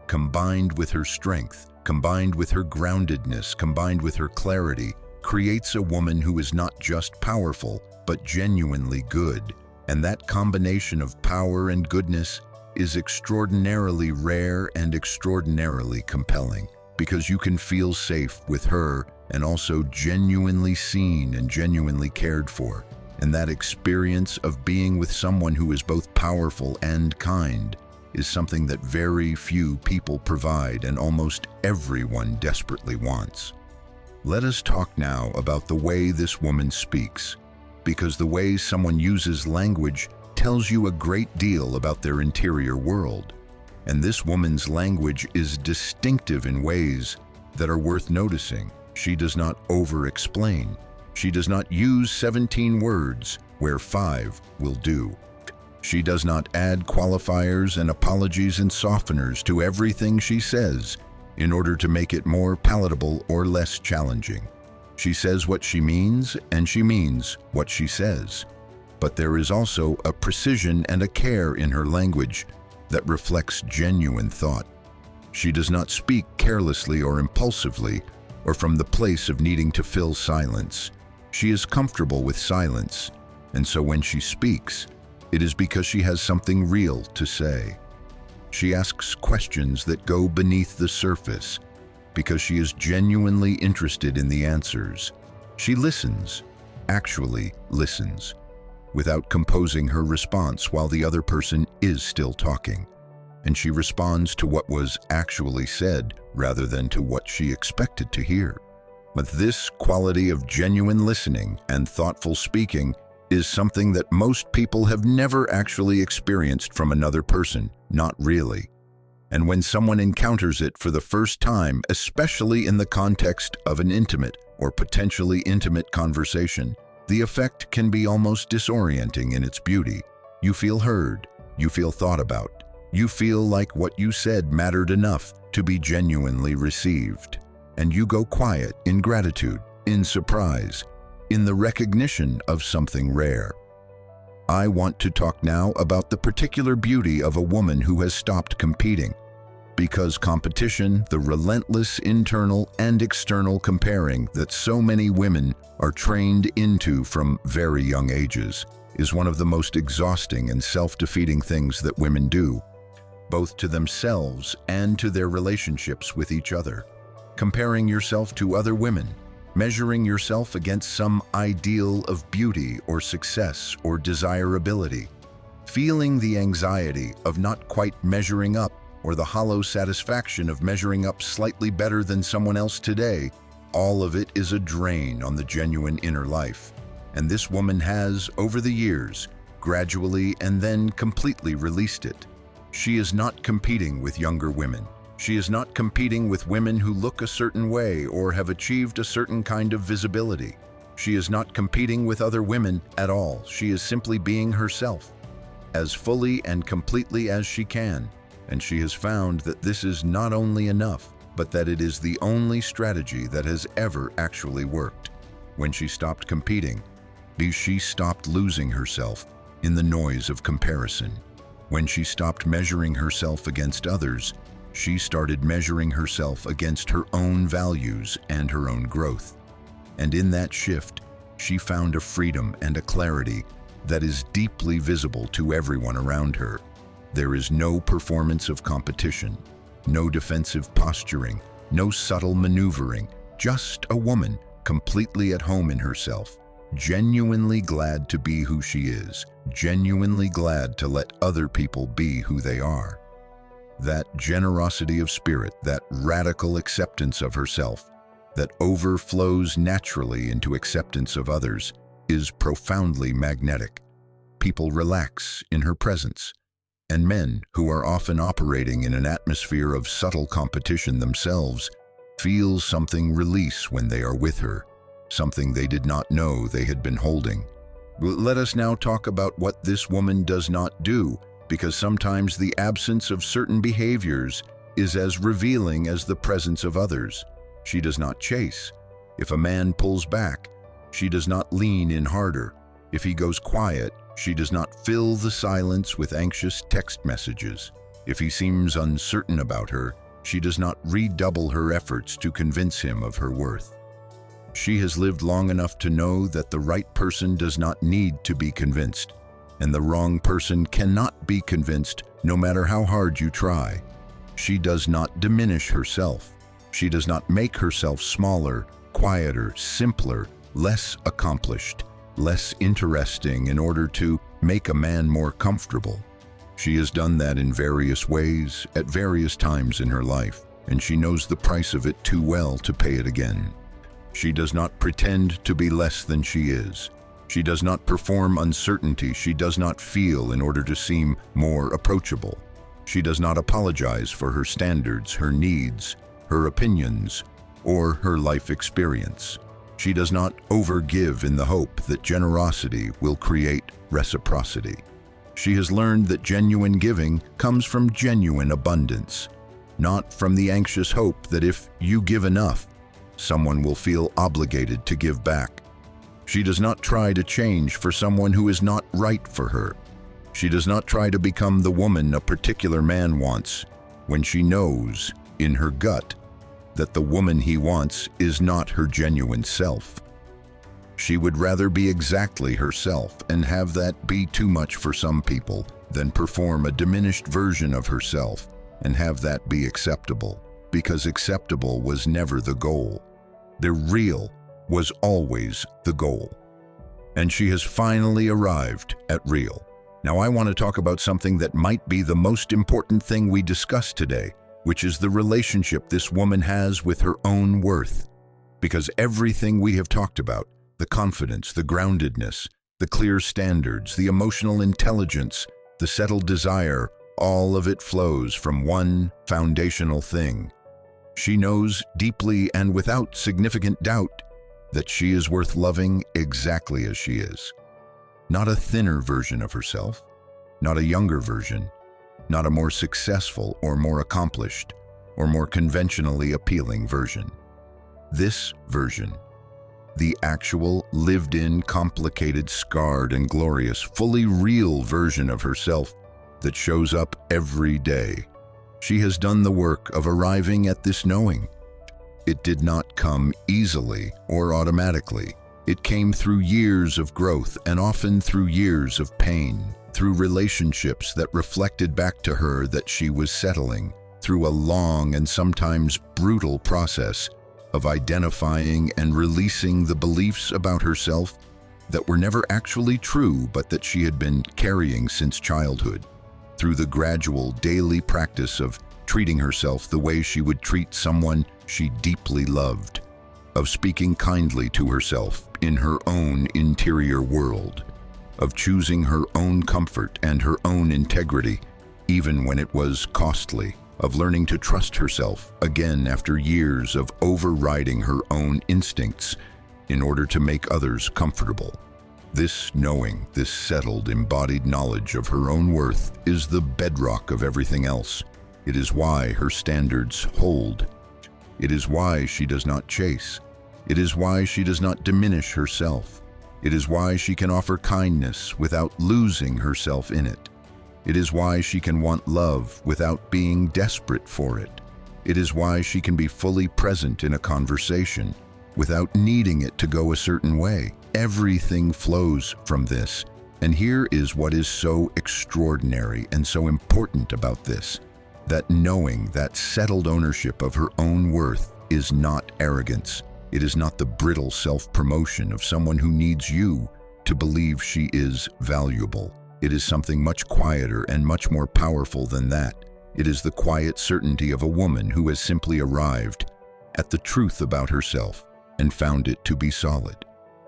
combined with her strength, combined with her groundedness, combined with her clarity, creates a woman who is not just powerful, but genuinely good. And that combination of power and goodness is extraordinarily rare and extraordinarily compelling, because you can feel safe with her and also genuinely seen and genuinely cared for. And that experience of being with someone who is both powerful and kind is something that very few people provide and almost everyone desperately wants. Let us talk now about the way this woman speaks, because the way someone uses language tells you a great deal about their interior world. And this woman's language is distinctive in ways that are worth noticing. She does not over-explain. She does not use 17 words where 5 will do. She does not add qualifiers and apologies and softeners to everything she says in order to make it more palatable or less challenging. She says what she means, and she means what she says. But there is also a precision and a care in her language that reflects genuine thought. She does not speak carelessly or impulsively or from the place of needing to fill silence. She is comfortable with silence, and so when she speaks, it is because she has something real to say. She asks questions that go beneath the surface because she is genuinely interested in the answers. She listens, actually listens, without composing her response while the other person is still talking. And she responds to what was actually said rather than to what she expected to hear. But this quality of genuine listening and thoughtful speaking is something that most people have never actually experienced from another person, not really. And when someone encounters it for the first time, especially in the context of an intimate or potentially intimate conversation, the effect can be almost disorienting in its beauty. You feel heard, you feel thought about, you feel like what you said mattered enough to be genuinely received. And you go quiet in gratitude, in surprise, in the recognition of something rare. I want to talk now about the particular beauty of a woman who has stopped competing, because competition, the relentless internal and external comparing that so many women are trained into from very young ages, is one of the most exhausting and self-defeating things that women do, both to themselves and to their relationships with each other. Comparing yourself to other women, measuring yourself against some ideal of beauty or success or desirability, feeling the anxiety of not quite measuring up or the hollow satisfaction of measuring up slightly better than someone else today, all of it is a drain on the genuine inner life. And this woman has, over the years, gradually and then completely released it. She is not competing with younger women. She is not competing with women who look a certain way or have achieved a certain kind of visibility. She is not competing with other women at all. She is simply being herself, as fully and completely as she can. And she has found that this is not only enough, but that it is the only strategy that has ever actually worked. When she stopped competing, she stopped losing herself in the noise of comparison. When she stopped measuring herself against others, she started measuring herself against her own values and her own growth. And in that shift, she found a freedom and a clarity that is deeply visible to everyone around her. There is no performance of competition, no defensive posturing, no subtle maneuvering, just a woman completely at home in herself, genuinely glad to be who she is, genuinely glad to let other people be who they are. That generosity of spirit, that radical acceptance of herself, that overflows naturally into acceptance of others, is profoundly magnetic. People relax in her presence, and men who are often operating in an atmosphere of subtle competition themselves feel something release when they are with her, something they did not know they had been holding. Let us now talk about what this woman does not do, because sometimes the absence of certain behaviors is as revealing as the presence of others. She does not chase. If a man pulls back, she does not lean in harder. If he goes quiet, she does not fill the silence with anxious text messages. If he seems uncertain about her, She does not redouble her efforts to convince him of her worth. She has lived long enough to know that the right person does not need to be convinced, and the wrong person cannot be convinced no matter how hard you try. She does not diminish herself. She does not make herself smaller, quieter, simpler, less accomplished, less interesting in order to make a man more comfortable. She has done that in various ways, at various times in her life, and she knows the price of it too well to pay it again. She does not pretend to be less than she is. She does not perform uncertainty she does not feel in order to seem more approachable. She does not apologize for her standards, her needs, her opinions, or her life experience. She does not overgive in the hope that generosity will create reciprocity. She has learned that genuine giving comes from genuine abundance, not from the anxious hope that if you give enough, someone will feel obligated to give back. She does not try to change for someone who is not right for her. She does not try to become the woman a particular man wants when she knows, in her gut, that the woman he wants is not her genuine self. She would rather be exactly herself and have that be too much for some people than perform a diminished version of herself and have that be acceptable, because acceptable was never the goal. The real was always the goal. And she has finally arrived at real. Now I want to talk about something that might be the most important thing we discuss today, which is the relationship this woman has with her own worth. Because everything we have talked about, the confidence, the groundedness, the clear standards, the emotional intelligence, the settled desire, all of it flows from one foundational thing. She knows deeply and without significant doubt that she is worth loving exactly as she is. Not a thinner version of herself, not a younger version, not a more successful or more accomplished or more conventionally appealing version. This version, the actual, lived-in, complicated, scarred, and glorious, fully real version of herself that shows up every day. She has done the work of arriving at this knowing. It did not come easily or automatically. It came through years of growth and often through years of pain, through relationships that reflected back to her that she was settling, through a long and sometimes brutal process of identifying and releasing the beliefs about herself that were never actually true but that she had been carrying since childhood, through the gradual daily practice of treating herself the way she would treat someone she deeply loved, of speaking kindly to herself in her own interior world, of choosing her own comfort and her own integrity, even when it was costly, of learning to trust herself again after years of overriding her own instincts in order to make others comfortable. This knowing, this settled, embodied knowledge of her own worth is the bedrock of everything else. It is why her standards hold. It is why she does not chase. It is why she does not diminish herself. It is why she can offer kindness without losing herself in it. It is why she can want love without being desperate for it. It is why she can be fully present in a conversation without needing it to go a certain way. Everything flows from this. And here is what is so extraordinary and so important about this. That knowing, that settled ownership of her own worth is not arrogance. It is not the brittle self-promotion of someone who needs you to believe she is valuable. It is something much quieter and much more powerful than that. It is the quiet certainty of a woman who has simply arrived at the truth about herself and found it to be solid.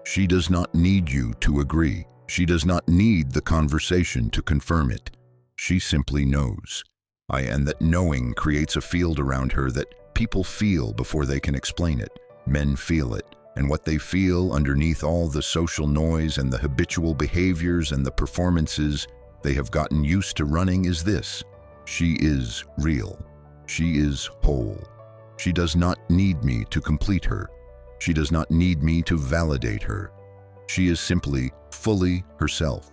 She does not need you to agree. She does not need the conversation to confirm it. She simply knows. And that knowing creates a field around her that people feel before they can explain it. Men feel it, and what they feel underneath all the social noise and the habitual behaviors and the performances they have gotten used to running is this: she is real. She is whole. She does not need me to complete her. She does not need me to validate her. She is simply fully herself.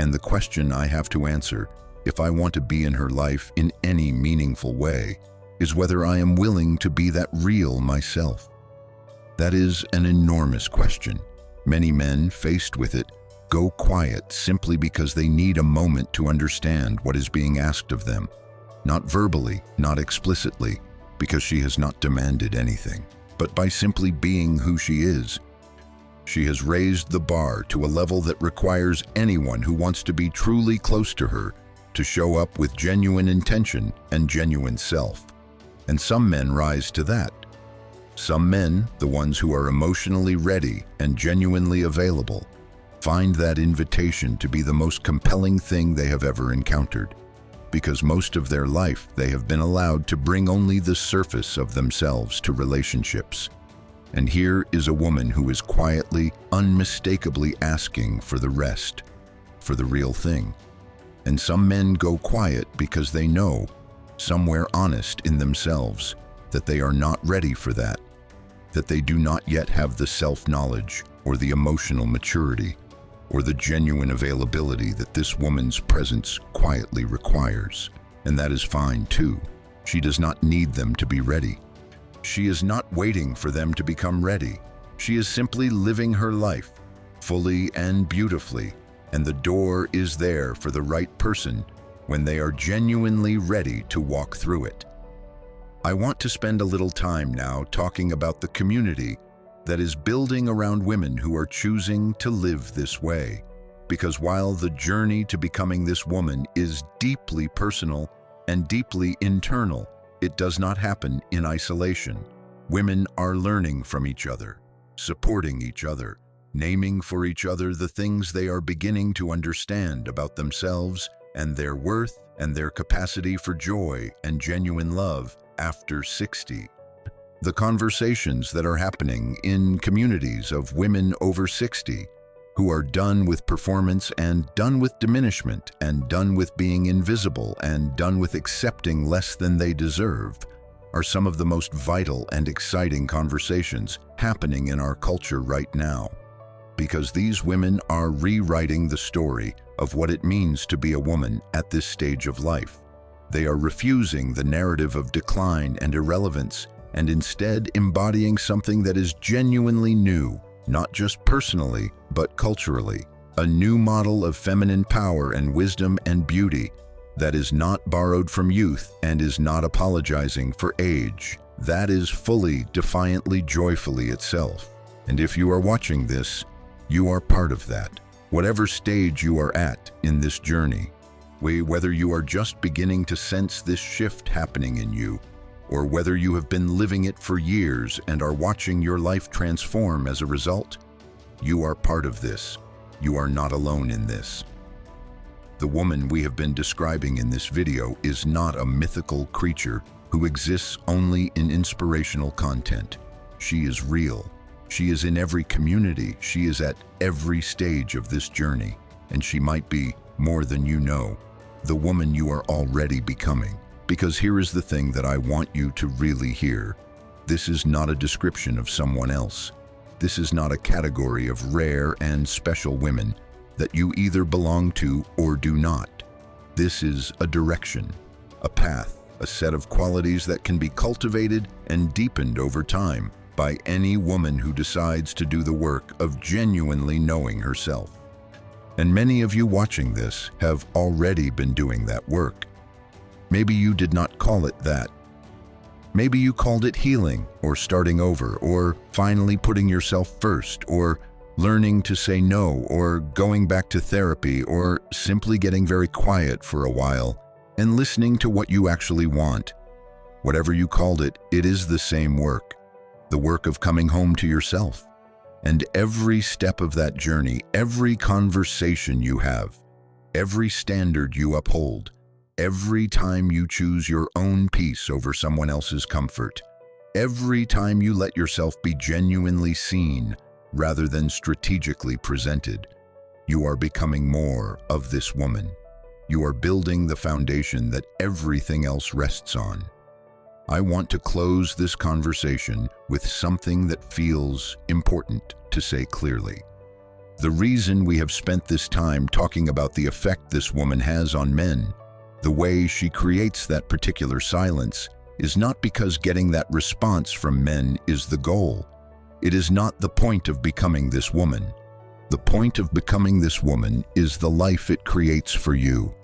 And the question I have to answer, if I want to be in her life in any meaningful way, is whether I am willing to be that real myself. That is an enormous question. Many men, faced with it, go quiet simply because they need a moment to understand what is being asked of them. Not verbally, not explicitly, because she has not demanded anything, but by simply being who she is. She has raised the bar to a level that requires anyone who wants to be truly close to her to show up with genuine intention and genuine self. And some men rise to that. Some men, the ones who are emotionally ready and genuinely available, find that invitation to be the most compelling thing they have ever encountered, because most of their life they have been allowed to bring only the surface of themselves to relationships. And here is a woman who is quietly, unmistakably asking for the rest, for the real thing. And some men go quiet because they know, somewhere honest in themselves, that they are not ready for that they do not yet have the self-knowledge or the emotional maturity or the genuine availability that this woman's presence quietly requires. And that is fine too. She does not need them to be ready. She is not waiting for them to become ready. She is simply living her life, fully and beautifully, and the door is there for the right person when they are genuinely ready to walk through it. I want to spend a little time now talking about the community that is building around women who are choosing to live this way. Because while the journey to becoming this woman is deeply personal and deeply internal, it does not happen in isolation. Women are learning from each other, supporting each other, naming for each other the things they are beginning to understand about themselves and their worth and their capacity for joy and genuine love after 60. The conversations that are happening in communities of women over 60 who are done with performance and done with diminishment and done with being invisible and done with accepting less than they deserve are some of the most vital and exciting conversations happening in our culture right now. Because these women are rewriting the story of what it means to be a woman at this stage of life. They are refusing the narrative of decline and irrelevance and instead embodying something that is genuinely new, not just personally, but culturally. A new model of feminine power and wisdom and beauty that is not borrowed from youth and is not apologizing for age. That is fully, defiantly, joyfully itself. And if you are watching this, you are part of that. Whatever stage you are at in this journey, whether you are just beginning to sense this shift happening in you, or whether you have been living it for years and are watching your life transform as a result, you are part of this. You are not alone in this. The woman we have been describing in this video is not a mythical creature who exists only in inspirational content. She is real. She is in every community. She is at every stage of this journey, and she might be, more than you know, the woman you are already becoming. Because here is the thing that I want you to really hear. This is not a description of someone else. This is not a category of rare and special women that you either belong to or do not. This is a direction, a path, a set of qualities that can be cultivated and deepened over time by any woman who decides to do the work of genuinely knowing herself. And many of you watching this have already been doing that work. Maybe you did not call it that. Maybe you called it healing, or starting over, or finally putting yourself first, or learning to say no, or going back to therapy, or simply getting very quiet for a while and listening to what you actually want. Whatever you called it, it is the same work. The work of coming home to yourself. And every step of that journey, every conversation you have, every standard you uphold, every time you choose your own peace over someone else's comfort, every time you let yourself be genuinely seen rather than strategically presented, you are becoming more of this woman. You are building the foundation that everything else rests on. I want to close this conversation with something that feels important to say clearly. The reason we have spent this time talking about the effect this woman has on men, the way she creates that particular silence, is not because getting that response from men is the goal. It is not the point of becoming this woman. The point of becoming this woman is the life it creates for you,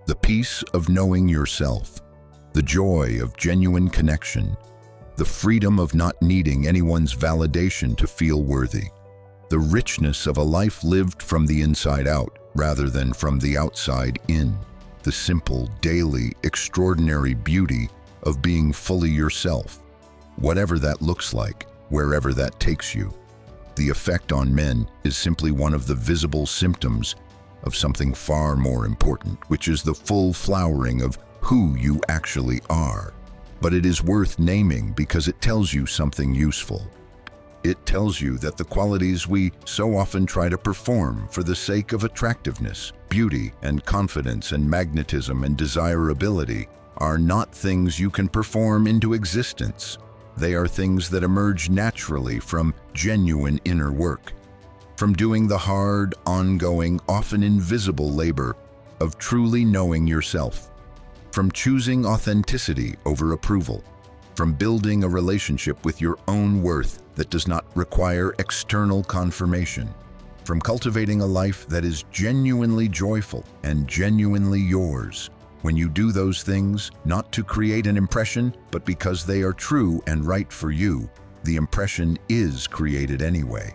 the peace of knowing yourself, the joy of genuine connection, the freedom of not needing anyone's validation to feel worthy, the richness of a life lived from the inside out rather than from the outside in, the simple, daily, extraordinary beauty of being fully yourself, whatever that looks like, wherever that takes you. The effect on men is simply one of the visible symptoms of something far more important, which is the full flowering of who you actually are. But it is worth naming because it tells you something useful. It tells you that the qualities we so often try to perform for the sake of attractiveness, beauty and confidence and magnetism and desirability are not things you can perform into existence. They are things that emerge naturally from genuine inner work, from doing the hard, ongoing, often invisible labor of truly knowing yourself, from choosing authenticity over approval, from building a relationship with your own worth that does not require external confirmation, from cultivating a life that is genuinely joyful and genuinely yours. When you do those things, not to create an impression, but because they are true and right for you, the impression is created anyway.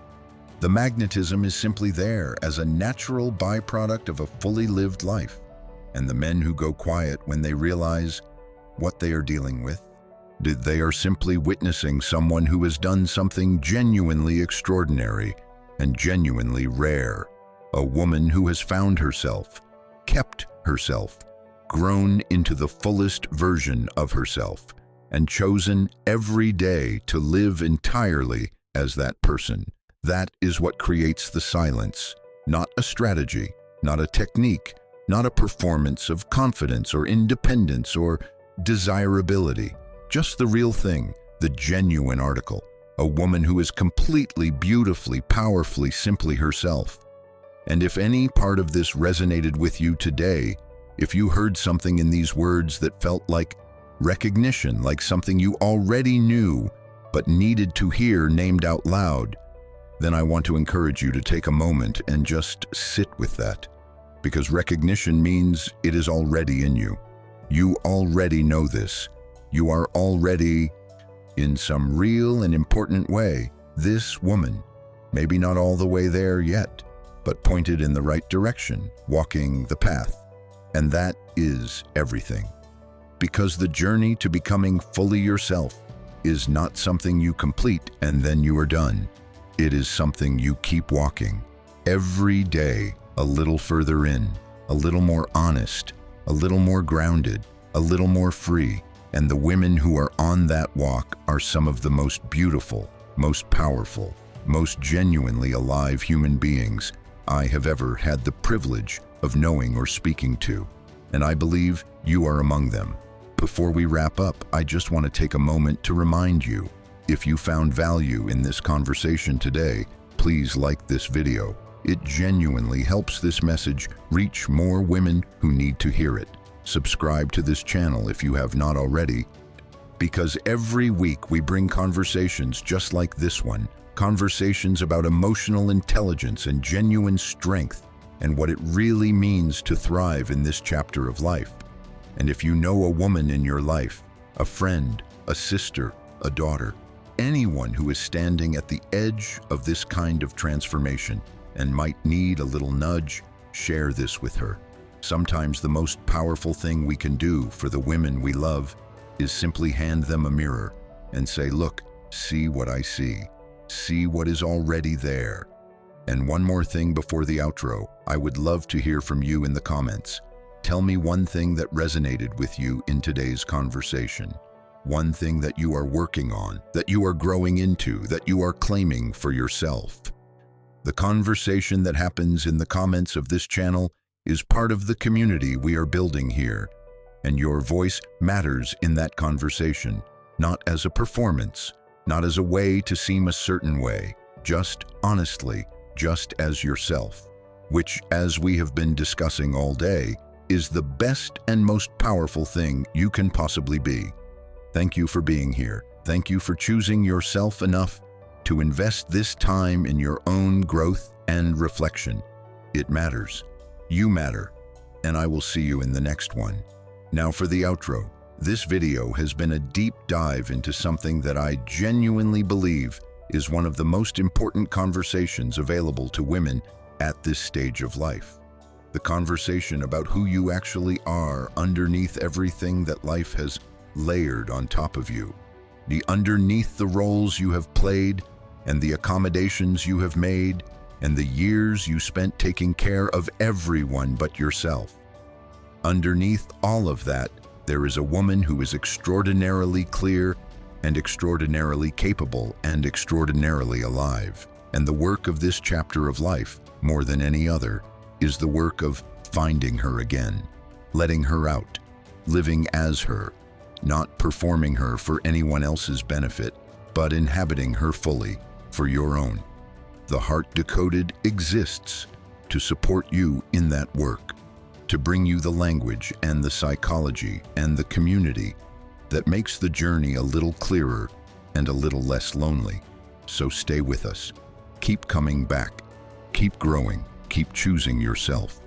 The magnetism is simply there as a natural byproduct of a fully lived life. And the men who go quiet when they realize what they are dealing with, they are simply witnessing someone who has done something genuinely extraordinary and genuinely rare. A woman who has found herself, kept herself, grown into the fullest version of herself, and chosen every day to live entirely as that person. That is what creates the silence, not a strategy, not a technique, not a performance of confidence or independence or desirability. Just the real thing, the genuine article. A woman who is completely, beautifully, powerfully, simply herself. And if any part of this resonated with you today, if you heard something in these words that felt like recognition, like something you already knew but needed to hear named out loud, then I want to encourage you to take a moment and just sit with that. Because recognition means it is already in you. You already know this. You are already, in some real and important way, this woman. Maybe not all the way there yet, but pointed in the right direction, walking the path. And that is everything. Because the journey to becoming fully yourself is not something you complete and then you are done. It is something you keep walking. Every day, a little further in, a little more honest, a little more grounded, a little more free. And the women who are on that walk are some of the most beautiful, most powerful, most genuinely alive human beings I have ever had the privilege of knowing or speaking to. And I believe you are among them. Before we wrap up, I just want to take a moment to remind you, if you found value in this conversation today, please like this video. It genuinely helps this message reach more women who need to hear it. Subscribe to this channel if you have not already, because every week we bring conversations just like this one, conversations about emotional intelligence and genuine strength and what it really means to thrive in this chapter of life. And if you know a woman in your life, a friend, a sister, a daughter, anyone who is standing at the edge of this kind of transformation and might need a little nudge, share this with her. Sometimes the most powerful thing we can do for the women we love is simply hand them a mirror and say, look, see what I see. See what is already there. And one more thing before the outro, I would love to hear from you in the comments. Tell me one thing that resonated with you in today's conversation. One thing that you are working on, that you are growing into, that you are claiming for yourself. The conversation that happens in the comments of this channel is part of the community we are building here, and your voice matters in that conversation, not as a performance, not as a way to seem a certain way, just honestly, just as yourself, which, as we have been discussing all day, is the best and most powerful thing you can possibly be. Thank you for being here. Thank you for choosing yourself enough to invest this time in your own growth and reflection. It matters. You matter. And I will see you in the next one. Now for the outro. This video has been a deep dive into something that I genuinely believe is one of the most important conversations available to women at this stage of life. The conversation about who you actually are underneath everything that life has layered on top of you. Underneath the roles you have played and the accommodations you have made and the years you spent taking care of everyone but yourself. Underneath all of that, there is a woman who is extraordinarily clear and extraordinarily capable and extraordinarily alive. And the work of this chapter of life, more than any other, is the work of finding her again, letting her out, living as her, not performing her for anyone else's benefit, but inhabiting her fully for your own. The Heart Decoded exists to support you in that work, to bring you the language and the psychology and the community that makes the journey a little clearer and a little less lonely. So stay with us. Keep coming back. Keep growing. Keep choosing yourself.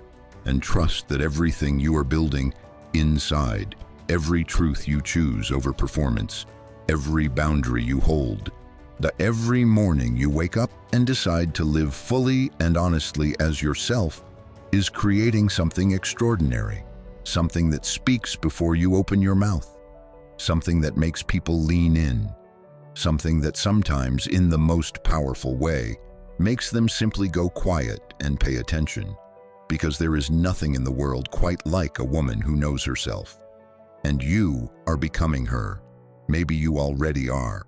And trust that everything you are building inside, every truth you choose over performance, every boundary you hold, every morning you wake up and decide to live fully and honestly as yourself, is creating something extraordinary, something that speaks before you open your mouth, something that makes people lean in, something that sometimes, in the most powerful way, makes them simply go quiet and pay attention, because there is nothing in the world quite like a woman who knows herself. And you are becoming her. Maybe you already are.